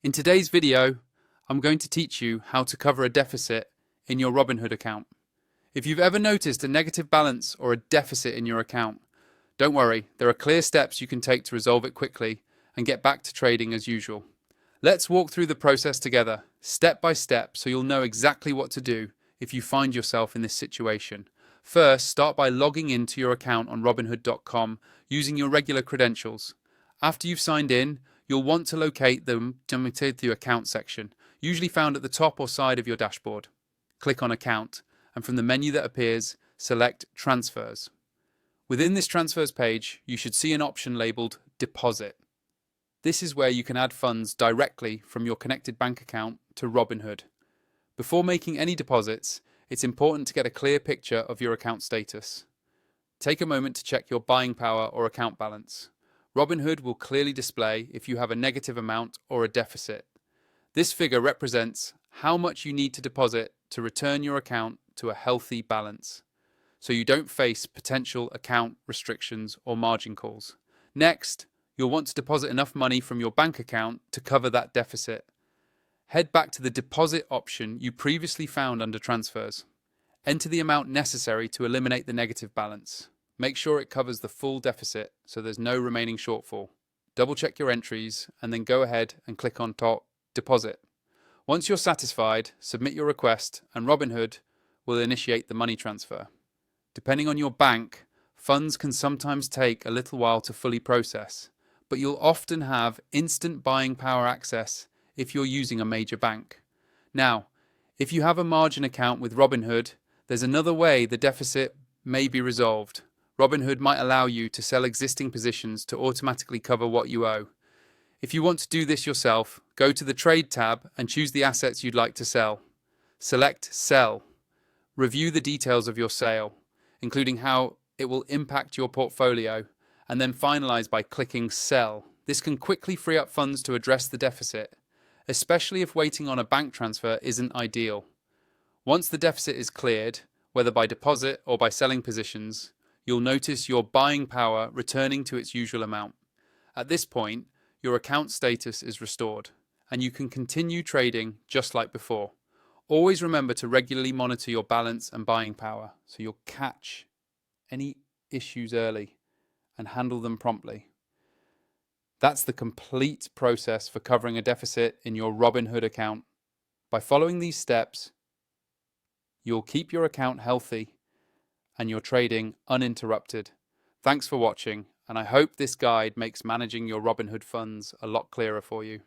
In today's video, I'm going to teach you how to cover a deficit in your Robinhood account. If you've ever noticed a negative balance or a deficit in your account, don't worry, there are clear steps you can take to resolve it quickly and get back to trading as usual. Let's walk through the process together, step by step, so you'll know exactly what to do if you find yourself in this situation. First, start by logging into your account on Robinhood.com using your regular credentials. After you've signed in, you'll want to locate the account section, usually found at the top or side of your dashboard. Click on Account, and from the menu that appears, select Transfers. Within this Transfers page, you should see an option labelled Deposit. This is where you can add funds directly from your connected bank account to Robinhood. Before making any deposits, it's important to get a clear picture of your account status. Take a moment to check your buying power or account balance. Robinhood will clearly display if you have a negative amount or a deficit. This figure represents how much you need to deposit to return your account to a healthy balance, so you don't face potential account restrictions or margin calls. Next, you'll want to deposit enough money from your bank account to cover that deficit. Head back to the deposit option you previously found under transfers. Enter the amount necessary to eliminate the negative balance. Make sure it covers the full deficit so there's no remaining shortfall. Double check your entries and then go ahead and click on Deposit. Once you're satisfied, submit your request and Robinhood will initiate the money transfer. Depending on your bank, funds can sometimes take a little while to fully process, but you'll often have instant buying power access if you're using a major bank. Now, if you have a margin account with Robinhood, there's another way the deficit may be resolved. Robinhood might allow you to sell existing positions to automatically cover what you owe. If you want to do this yourself, go to the Trade tab and choose the assets you'd like to sell. Select Sell. Review the details of your sale, including how it will impact your portfolio, and then finalize by clicking Sell. This can quickly free up funds to address the deficit, especially if waiting on a bank transfer isn't ideal. Once the deficit is cleared, whether by deposit or by selling positions, you'll notice your buying power returning to its usual amount. At this point, your account status is restored, and you can continue trading just like before. Always remember to regularly monitor your balance and buying power so you'll catch any issues early and handle them promptly. That's the complete process for covering a deficit in your Robinhood account. By following these steps, you'll keep your account healthy and your trading uninterrupted. Thanks for watching, and I hope this guide makes managing your Robinhood funds a lot clearer for you.